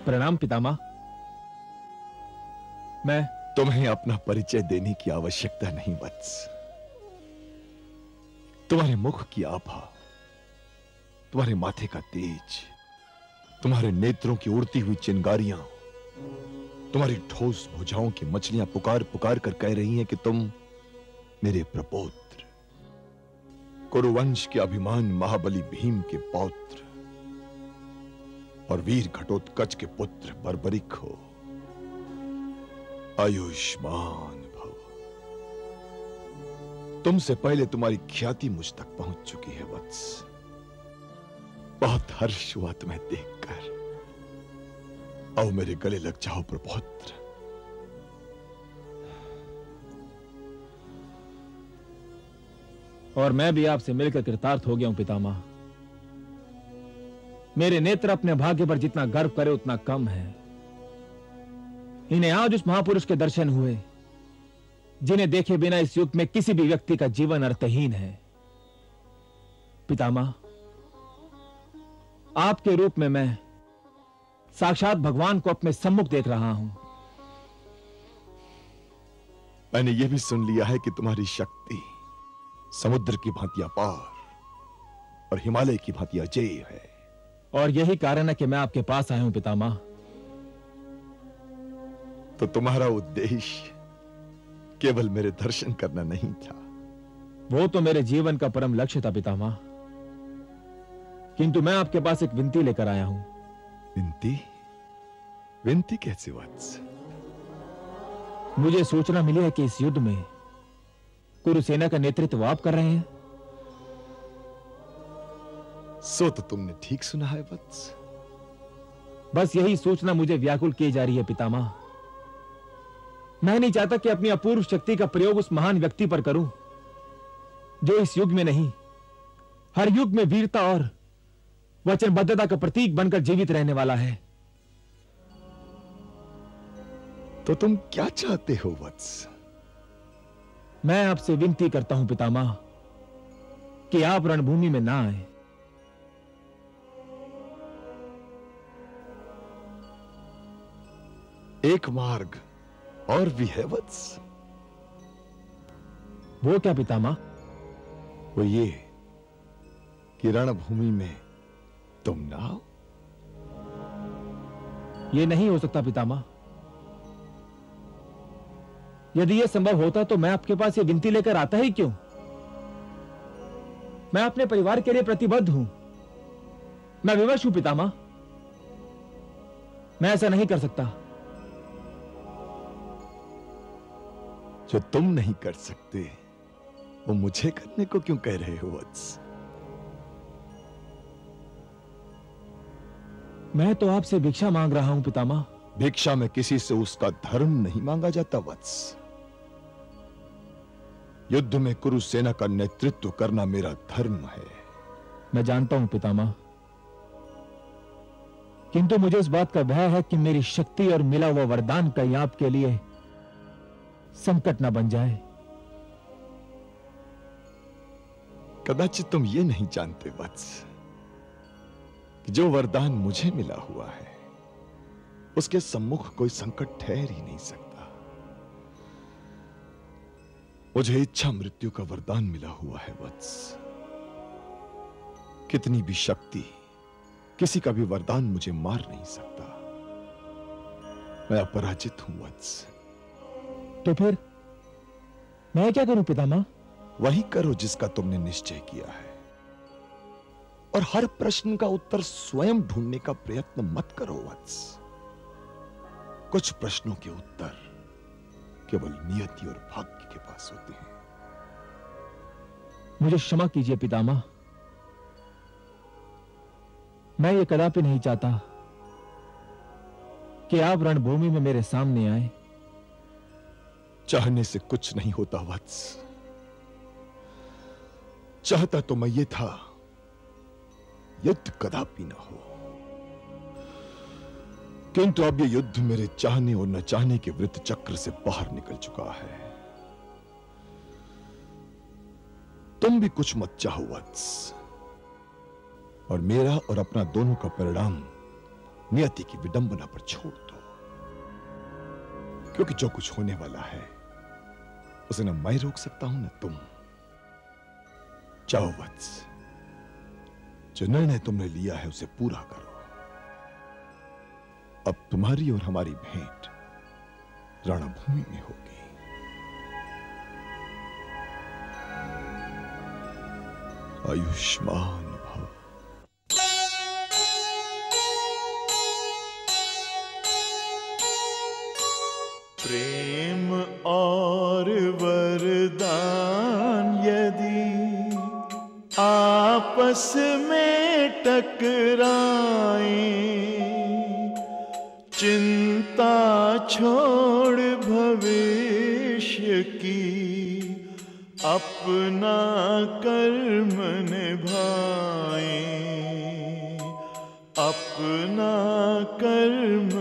प्रणाम पितामह। मैं तुम्हें अपना परिचय देने की आवश्यकता नहीं वत्स। तुम्हारे मुख की आभा, तुम्हारे माथे का तेज, तुम्हारे नेत्रों की उड़ती हुई चिंगारियां, तुम्हारी ठोस भुजाओं की मछलियां पुकार पुकार कर कह रही हैं कि तुम मेरे प्रपौत्र, कुरुवंश के अभिमान महाबली भीम के पौत्र और वीर घटोत्कच के पुत्र बर्बरिक हो। आयुष्मान भव। तुमसे पहले तुम्हारी ख्याति मुझ तक पहुंच चुकी है वत्स। बहुत हर्ष हुआ तुम्हें देखकर। आओ मेरे गले लग जाओ प्रपौत्र। और मैं भी आपसे मिलकर कृतार्थ हो गया हूं पितामह। मेरे नेत्र अपने भाग्य पर जितना गर्व करे उतना कम है। इन्हें आज उस महापुरुष के दर्शन हुए जिन्हें देखे बिना इस युग में किसी भी व्यक्ति का जीवन अर्थहीन है। पितामह, आपके रूप में मैं साक्षात भगवान को अपने सम्मुख देख रहा हूं। मैंने यह भी सुन लिया है कि तुम्हारी शक्ति समुद्र की भांति अपार और हिमालय की भांति अजेय है। और यही कारण है कि मैं आपके पास आया हूं पितामह। तो तुम्हारा उद्देश्य केवल मेरे दर्शन करना नहीं था? वो तो मेरे जीवन का परम लक्ष्य था पितामह, किंतु मैं आपके पास एक विनती लेकर आया हूं। विनती? विनती कैसे वत्स? मुझे सूचना मिली है कि इस युद्ध में कुरुसेना का नेतृत्व आप कर रहे हैं। सो तो तुमने ठीक सुना है वत्स। बस यही सूचना मुझे व्याकुल की जा रही है पितामह। मैं नहीं चाहता कि अपनी अपूर्व शक्ति का प्रयोग उस महान व्यक्ति पर करूं जो इस युग में नहीं, हर युग में वीरता और वचनबद्धता का प्रतीक बनकर जीवित रहने वाला है। तो तुम क्या चाहते हो वत्स? मैं आपसे विनती करता हूं पितामह कि आप रणभूमि में ना आए। एक मार्ग और भी है वत्स। वो क्या पितामह? वो ये कि रणभूमि में तुम ना हो। ये नहीं हो सकता पितामह। यदि यह संभव होता तो मैं आपके पास ये विनती लेकर आता ही क्यों? मैं अपने परिवार के लिए प्रतिबद्ध हूं। मैं विवश हूं पितामह। मैं ऐसा नहीं कर सकता। जो तुम नहीं कर सकते वो मुझे करने को क्यों कह रहे हो वत्स? मैं तो आपसे भिक्षा मांग रहा हूं पितामह। भिक्षा में किसी से उसका धर्म नहीं मांगा जाता वत्स। युद्ध में कुरुसेना का नेतृत्व करना मेरा धर्म है। मैं जानता हूं पितामह, किंतु मुझे इस बात का भय है कि मेरी शक्ति और मिला हुआ वरदान कहीं आपके लिए संकट ना बन जाए। कदाचित तुम ये नहीं जानते वत्स कि जो वरदान मुझे मिला हुआ है उसके सम्मुख कोई संकट ठहर ही नहीं सकता। मुझे इच्छा मृत्यु का वरदान मिला हुआ है वत्स। कितनी भी शक्ति, किसी का भी वरदान मुझे मार नहीं सकता। मैं अपराजित हूं वत्स। तो फिर मैं क्या करूं पितामह? वही करो जिसका तुमने निश्चय किया है, और हर प्रश्न का उत्तर स्वयं ढूंढने का प्रयत्न मत करो वत्स। कुछ प्रश्नों के उत्तर केवल नियति और भाग्य के पास होते हैं। मुझे क्षमा कीजिए पितामह। मैं ये कदापि नहीं चाहता कि आप रणभूमि में मेरे सामने आए। चाहने से कुछ नहीं होता वत्स। चाहता तो मैं ये था, युद्ध कदापि न हो, किंतु अब ये युद्ध मेरे चाहने और न चाहने के वृत्त चक्र से बाहर निकल चुका है। तुम भी कुछ मत चाहो वत्स, और मेरा और अपना दोनों का परिणाम नियति की विडंबना पर छोड़ दो, क्योंकि जो कुछ होने वाला है उसे न मैं रोक सकता हूं न तुम। जाओ वत्स, जो निर्णय तुमने लिया है उसे पूरा करो। अब तुम्हारी और हमारी भेंट रणभूमि में होगी। आयुष्मान भव। प्रेम और वरदान यदि आपस में टकराएं, चिंता छोड़ भविष्य की अपना कर्म निभाएं, अपना कर्म